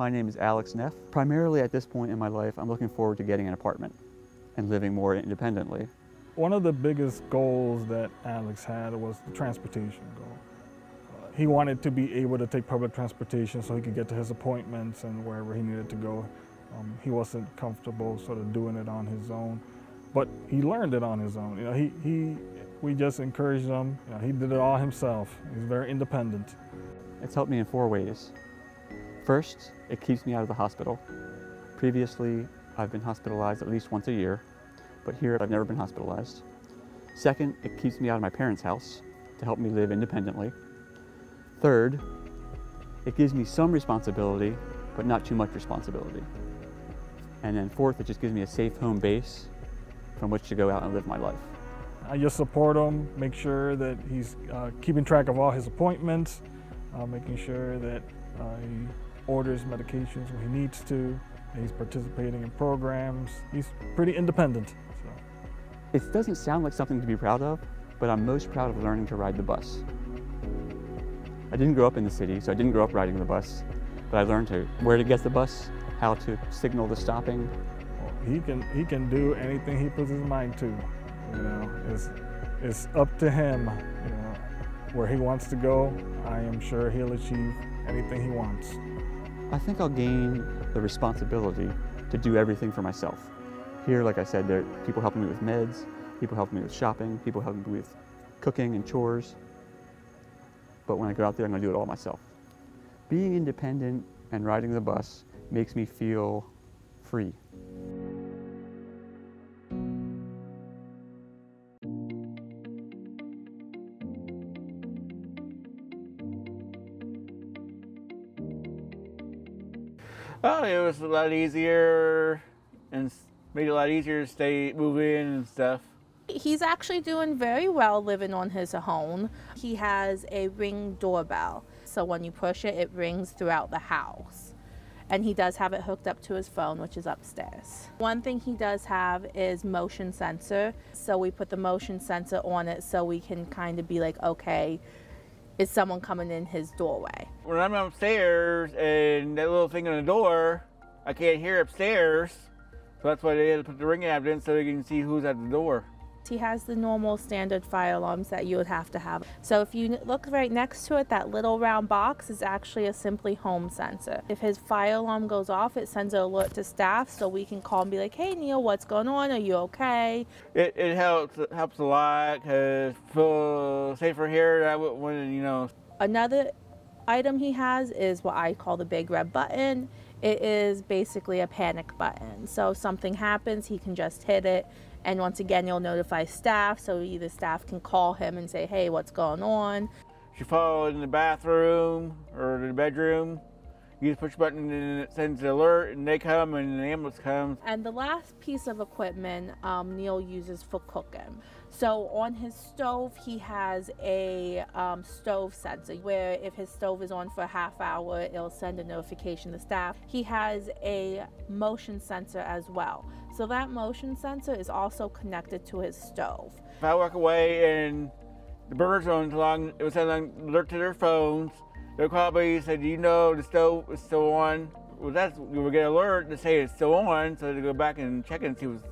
My name is Alex Neff. Primarily at this point in my life, I'm looking forward to getting an apartment and living more independently. One of the biggest goals that Alex had was the transportation goal. He wanted to be able to take public transportation so he could get to his appointments and wherever he needed to go. He wasn't comfortable sort of doing it on his own, but he learned it on his own. You know, we just encouraged him. You know, he did it all himself. He's very independent. It's helped me in 4 ways. First, it keeps me out of the hospital. Previously, I've been hospitalized at least once a year, but here I've never been hospitalized. Second, it keeps me out of my parents' house to help me live independently. Third, it gives me some responsibility, but not too much responsibility. And then fourth, it just gives me a safe home base from which to go out and live my life. I just support him, make sure that he's keeping track of all his appointments, making sure that he orders medications when he needs to, and he's participating in programs. He's pretty independent. So. It doesn't sound like something to be proud of, but I'm most proud of learning to ride the bus. I didn't grow up in the city, so I didn't grow up riding the bus, but I learned where to get the bus, how to signal the stopping. Well, he can do anything he puts his mind to. You know, it's up to him. You know, where he wants to go, I am sure he'll achieve anything he wants. I think I'll gain the responsibility to do everything for myself. Here, like I said, there are people helping me with meds, people helping me with shopping, people helping me with cooking and chores. But when I go out there, I'm going to do it all myself. Being independent and riding the bus makes me feel free. Oh, it was a lot easier and made it a lot easier to move in and stuff. He's actually doing very well living on his own. He has a Ring doorbell, so when you push it, it rings throughout the house. And he does have it hooked up to his phone, which is upstairs. One thing he does have is motion sensor, so we put the motion sensor on it so we can kind of be like, okay, is someone coming in his doorway? When I'm upstairs and that little thing on the door, I can't hear upstairs, so that's why they had to put the Ring app in so they can see who's at the door. He has the normal standard fire alarms that you would have to have. So if you look right next to it, that little round box is actually a Simply Home sensor. If his fire alarm goes off, it sends an alert to staff so we can call and be like, hey Neil, what's going on? Are you okay? It helps a lot because I feel safer here when, you know. Another item he has is what I call the big red button. It is basically a panic button. So if something happens, he can just hit it. And once again, you'll notify staff, so either staff can call him and say, hey, what's going on? If you fall in the bathroom or the bedroom, you just push a button and it sends the alert and they come and the ambulance comes. And the last piece of equipment Neil uses for cooking. So on his stove, he has a stove sensor where if his stove is on for a half hour, it'll send a notification to staff. He has a motion sensor as well. So that motion sensor is also connected to his stove. If I walk away and the burner's on too long, it would send an alert to their phones. They'll call me and say, do you know the stove is still on? Well, you will get an alert to say it's still on, so they go back and check it and see what's.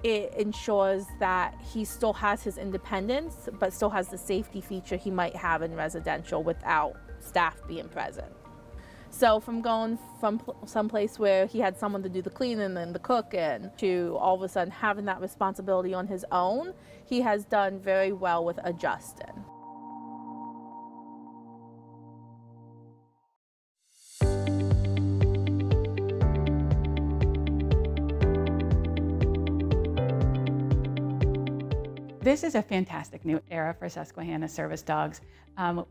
It ensures that he still has his independence, but still has the safety feature he might have in residential without staff being present. So from going from someplace where he had someone to do the cleaning and the cooking to all of a sudden having that responsibility on his own, he has done very well with adjusting. This is a fantastic new era for Susquehanna Service Dogs.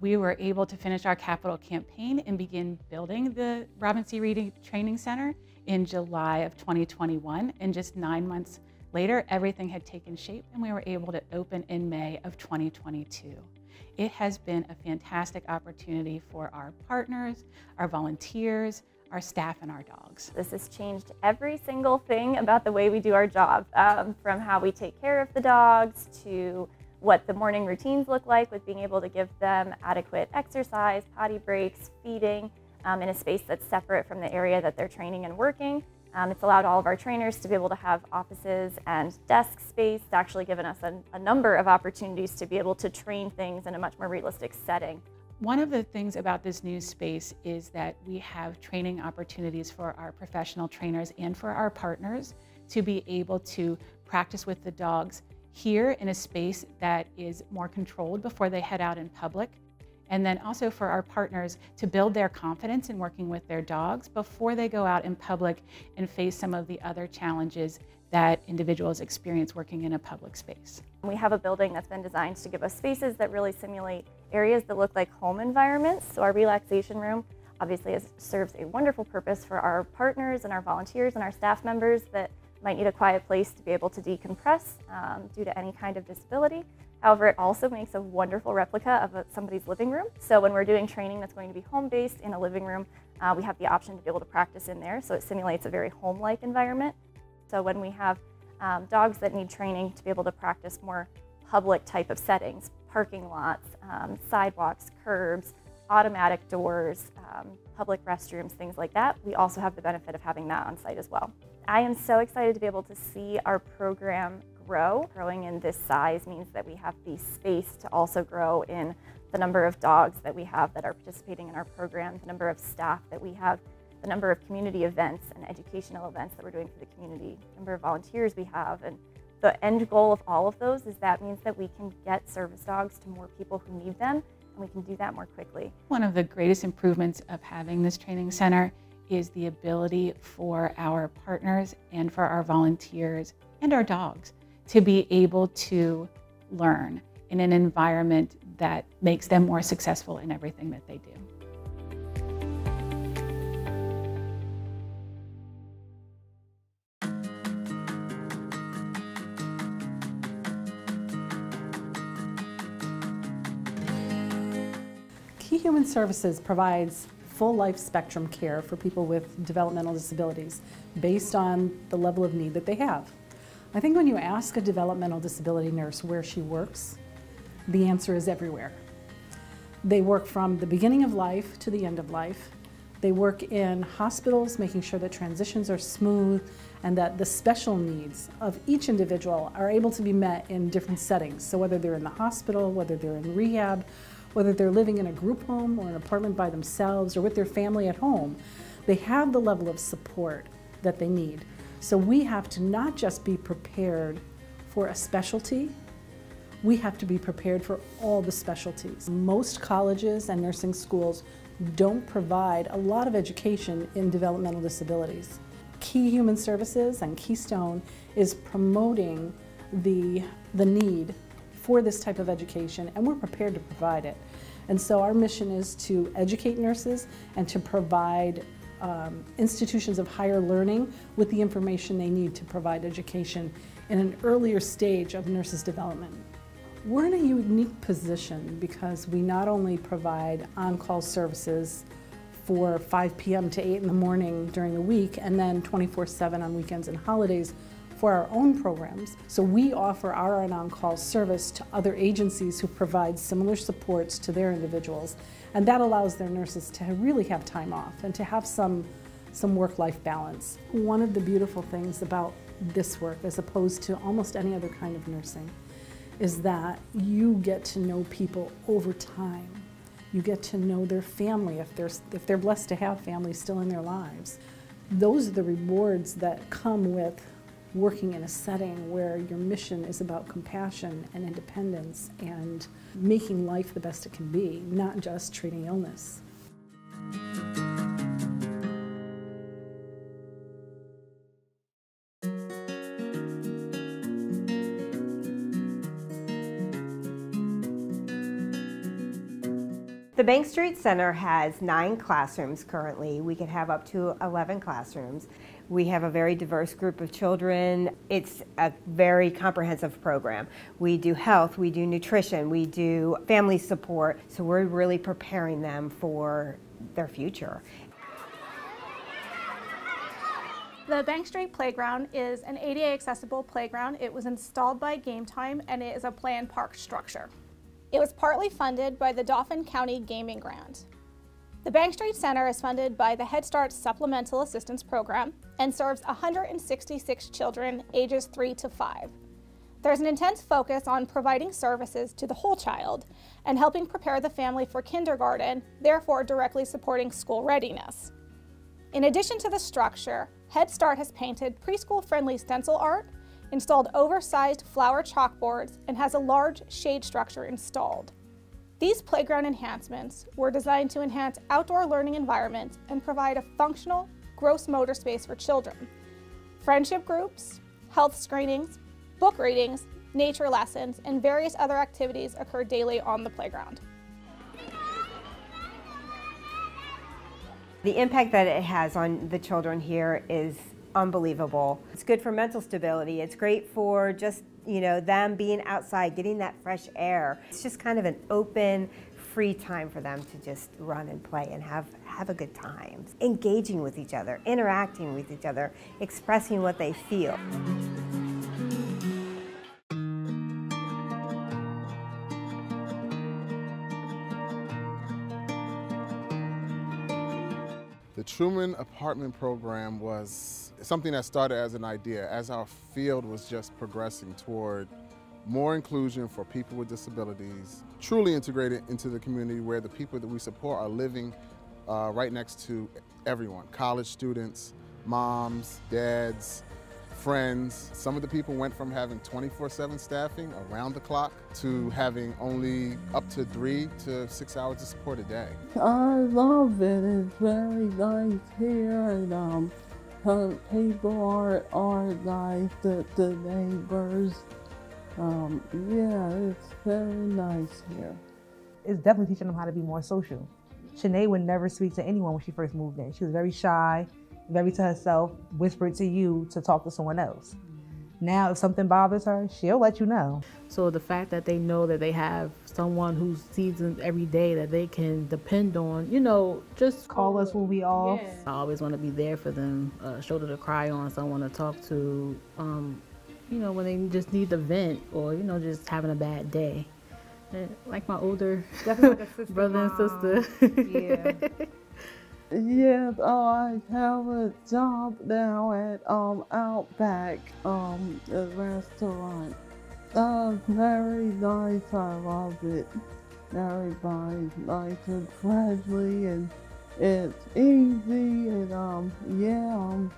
We were able to finish our capital campaign and begin building the Robin C. Reed Training Center in July of 2021. And just 9 months later, everything had taken shape and we were able to open in May of 2022. It has been a fantastic opportunity for our partners, our volunteers, our staff, and our dogs. This has changed every single thing about the way we do our job, from how we take care of the dogs to what the morning routines look like with being able to give them adequate exercise, potty breaks, feeding. in a space that's separate from the area that they're training and working. It's allowed all of our trainers to be able to have offices and desk space. It's actually given us a number of opportunities to be able to train things in a much more realistic setting. One of the things about this new space is that we have training opportunities for our professional trainers and for our partners to be able to practice with the dogs here in a space that is more controlled before they head out in public. And then also for our partners to build their confidence in working with their dogs before they go out in public and face some of the other challenges that individuals experience working in a public space. We have a building that's been designed to give us spaces that really simulate areas that look like home environments. So our relaxation room obviously serves a wonderful purpose for our partners and our volunteers and our staff members that might need a quiet place to be able to decompress due to any kind of disability. However, it also makes a wonderful replica of somebody's living room. So when we're doing training that's going to be home-based in a living room, we have the option to be able to practice in there. So it simulates a very home-like environment. So when we have dogs that need training to be able to practice more public type of settings, parking lots, sidewalks, curbs, automatic doors, public restrooms, things like that, we also have the benefit of having that on site as well. I am so excited to be able to see our program grow. Growing in this size means that we have the space to also grow in the number of dogs that we have that are participating in our program, the number of staff that we have, the number of community events and educational events that we're doing for the community, the number of volunteers we have. And the end goal of all of those is that means that we can get service dogs to more people who need them, and we can do that more quickly. One of the greatest improvements of having this training center is the ability for our partners and for our volunteers and our dogs to be able to learn in an environment that makes them more successful in everything that they do. Key Human Services provides full life spectrum care for people with developmental disabilities based on the level of need that they have. I think when you ask a developmental disability nurse where she works, the answer is everywhere. They work from the beginning of life to the end of life. They work in hospitals, making sure that transitions are smooth and that the special needs of each individual are able to be met in different settings. So whether they're in the hospital, whether they're in rehab, whether they're living in a group home or an apartment by themselves or with their family at home, they have the level of support that they need. So we have to not just be prepared for a specialty, we have to be prepared for all the specialties. Most colleges and nursing schools don't provide a lot of education in developmental disabilities. Key Human Services and Keystone is promoting the need for this type of education, and we're prepared to provide it. And so our mission is to educate nurses and to provide institutions of higher learning with the information they need to provide education in an earlier stage of nurses' development. We're in a unique position because we not only provide on-call services for 5 p.m. to 8 in the morning during the week and then 24/7 on weekends and holidays for our own programs. So we offer our on-call service to other agencies who provide similar supports to their individuals, and that allows their nurses to really have time off and to have some work-life balance. One of the beautiful things about this work, as opposed to almost any other kind of nursing, is that you get to know people over time. You get to know their family if they're blessed to have families still in their lives. Those are the rewards that come with working in a setting where your mission is about compassion and independence and making life the best it can be, not just treating illness. The Bank Street Center has 9 classrooms currently. We can have up to 11 classrooms. We have a very diverse group of children. It's a very comprehensive program. We do health, we do nutrition, we do family support, so we're really preparing them for their future. The Bank Street Playground is an ADA accessible playground. It was installed by Game Time and it is a planned park structure. It was partly funded by the Dauphin County Gaming Grant. The Bank Street Center is funded by the Head Start Supplemental Assistance Program and serves 166 children ages 3 to 5. There's an intense focus on providing services to the whole child and helping prepare the family for kindergarten, therefore directly supporting school readiness. In addition to the structure, Head Start has painted preschool-friendly stencil art, installed oversized flower chalkboards, and has a large shade structure installed. These playground enhancements were designed to enhance outdoor learning environments and provide a functional, gross motor space for children. Friendship groups, health screenings, book readings, nature lessons, and various other activities occur daily on the playground. The impact that it has on the children here is unbelievable. It's good for mental stability. It's great for just, them being outside, getting that fresh air. It's just kind of an open, free time for them to just run and play and have a good time. Engaging with each other, interacting with each other, expressing what they feel. The Truman Apartment Program was something that started as an idea as our field was just progressing toward more inclusion for people with disabilities, truly integrated into the community where the people that we support are living right next to everyone, college students, moms, dads, friends. Some of the people went from having 24/7 staffing around the clock to having only up to 3 to 6 hours of support a day. I love it. It's very nice here, and people are nice. The neighbors. Yeah, it's very nice here. It's definitely teaching them how to be more social. Shanae would never speak to anyone when she first moved in. She was very shy, very to herself, whispered to you to talk to someone else. Now, if something bothers her, she'll let you know. So the fact that they know that they have someone who sees them every day that they can depend on, just call us when we off. Yeah. I always want to be there for them, shoulder to cry on, someone to talk to, when they just need to vent or, just having a bad day. Like my older brother and sister. Yeah. Yes, I have a job now at Outback, a restaurant. Very nice, I love it. Everybody's nice and friendly, and it's easy, and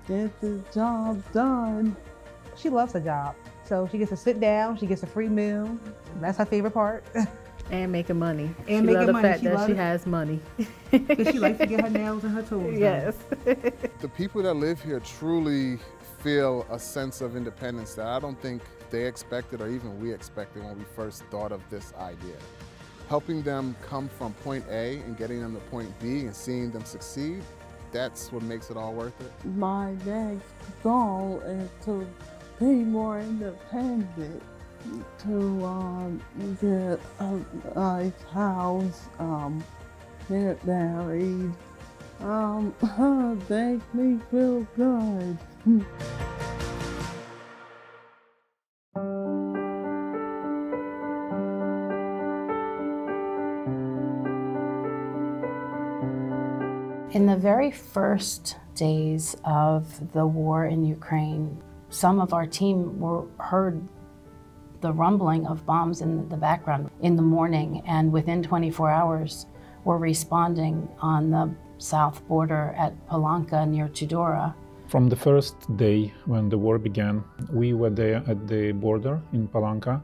get the job done. She loves her job, so she gets to sit down, she gets a free meal. That's her favorite part. And making money. And she making loves the money. fact that she has money. Because she likes to get her nails and her toes done. Yes. The people that live here truly feel a sense of independence that I don't think they expected or even we expected when we first thought of this idea. Helping them come from point A and getting them to point B and seeing them succeed, that's what makes it all worth it. My next goal is to be more independent, to get a nice house, get married, makes me feel good. In the very first days of the war in Ukraine, some of our team heard the rumbling of bombs in the background in the morning, and within 24 hours were responding on the south border at Palanka near Tudora. From the first day when the war began, we were there at the border in Palanka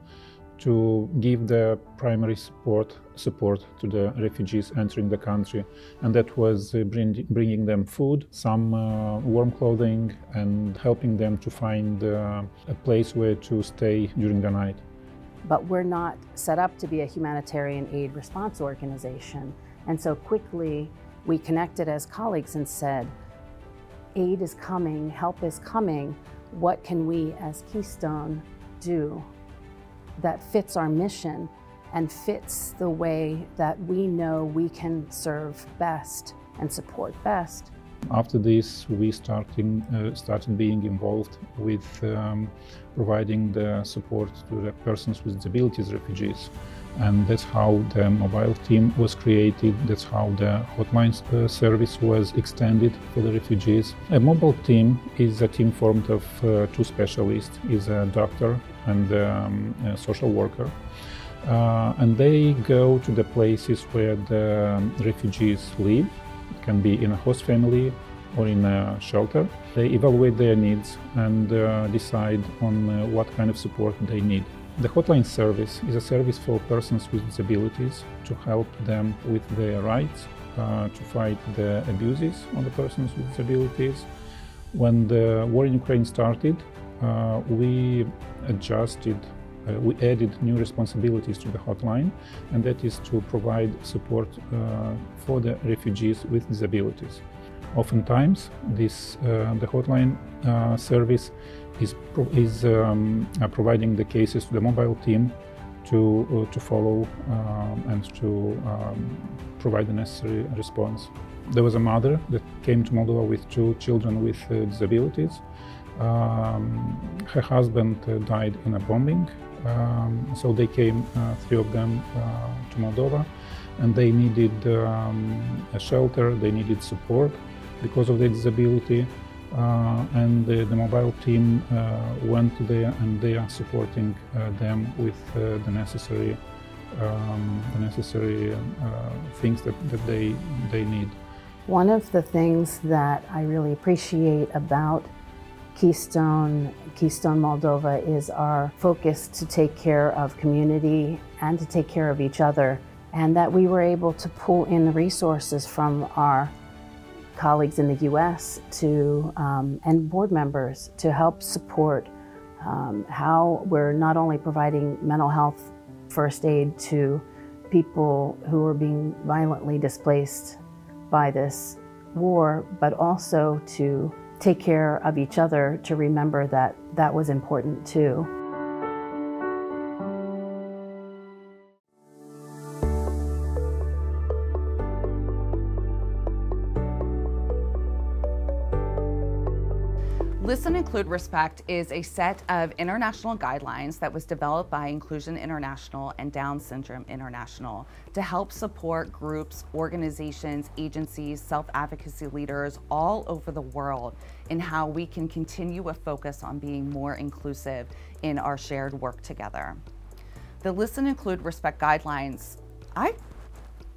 to give the primary support to the refugees entering the country, and that was bringing them food, some warm clothing, and helping them to find a place where to stay during the night. But we're not set up to be a humanitarian aid response organization, and so quickly we connected as colleagues and said, aid is coming, help is coming, what can we as Keystone do that fits our mission and fits the way that we know we can serve best and support best. After this, we started being involved with providing the support to the persons with disabilities refugees. And that's how the mobile team was created. That's how the hotline service was extended for the refugees. A mobile team is a team formed of two specialists, is a doctor and a social worker. And they go to the places where the refugees live. It can be in a host family or in a shelter. They evaluate their needs and decide on what kind of support they need. The hotline service is a service for persons with disabilities to help them with their rights, to fight the abuses on the persons with disabilities. When the war in Ukraine started, we added new responsibilities to the hotline, and that is to provide support for the refugees with disabilities. Oftentimes, the hotline service is providing the cases to the mobile team to follow and to provide the necessary response. There was a mother that came to Moldova with two children with disabilities. Her husband died in a bombing, so they came, three of them, to Moldova, and they needed a shelter, they needed support because of their disability, and the mobile team went there, and they are supporting them with the necessary things that they need. One of the things that I really appreciate about Keystone Moldova is our focus to take care of community and to take care of each other, and that we were able to pull in the resources from our colleagues in the U.S. and board members to help support how we're not only providing mental health first aid to people who are being violently displaced by this war, but also to take care of each other, to remember that that was important too. Listen, Include, Respect is a set of international guidelines that was developed by Inclusion International and Down Syndrome International to help support groups, organizations, agencies, self-advocacy leaders all over the world in how we can continue a focus on being more inclusive in our shared work together. The Listen, Include, Respect guidelines, I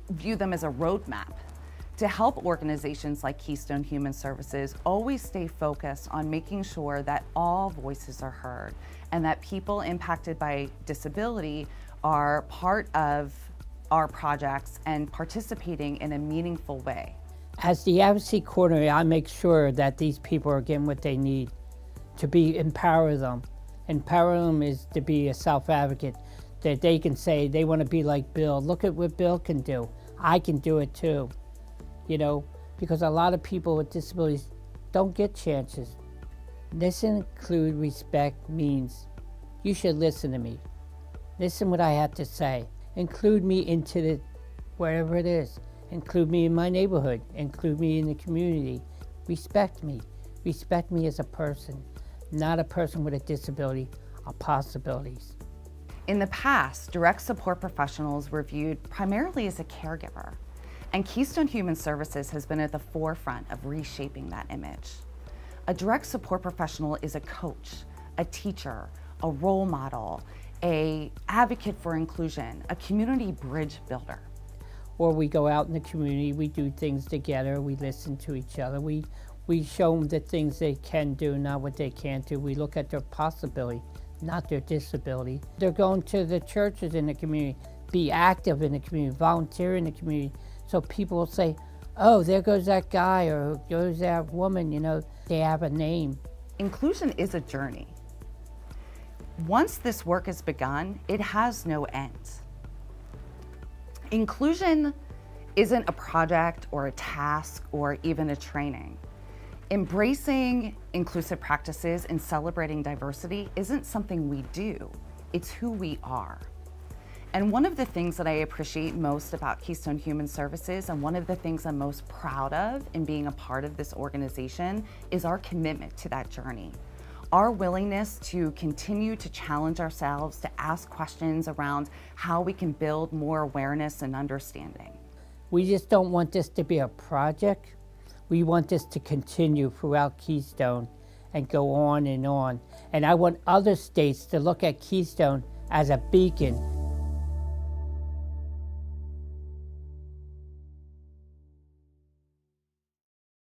view them as a roadmap to help organizations like Keystone Human Services always stay focused on making sure that all voices are heard and that people impacted by disability are part of our projects and participating in a meaningful way. As the advocacy coordinator, I make sure that these people are getting what they need to empower them. Empower them is to be a self-advocate, that they can say they want to be like Bill. Look at what Bill can do. I can do it too. You know, because a lot of people with disabilities don't get chances. Listen, include, respect means you should listen to me. Listen what I have to say. Include me into wherever it is. Include me in my neighborhood. Include me in the community. Respect me. Respect me as a person, not a person with a disability or possibilities. In the past, direct support professionals were viewed primarily as a caregiver. And Keystone Human Services has been at the forefront of reshaping that image. A direct support professional is a coach, a teacher, a role model, an advocate for inclusion, a community bridge builder. Or we go out in the community, we do things together, we listen to each other, we show them the things they can do, not what they can't do. We look at their possibility, not their disability. They're going to the churches in the community, be active in the community, volunteer in the community. So people will say, oh, there goes that guy or goes that woman, you know, they have a name. Inclusion is a journey. Once this work is begun, it has no end. Inclusion isn't a project or a task or even a training. Embracing inclusive practices and celebrating diversity isn't something we do, it's who we are. And one of the things that I appreciate most about Keystone Human Services, and one of the things I'm most proud of in being a part of this organization, is our commitment to that journey. our willingness to continue to challenge ourselves, to ask questions around how we can build more awareness and understanding. We just don't want this to be a project. We want this to continue throughout Keystone and go on. And I want other states to look at Keystone as a beacon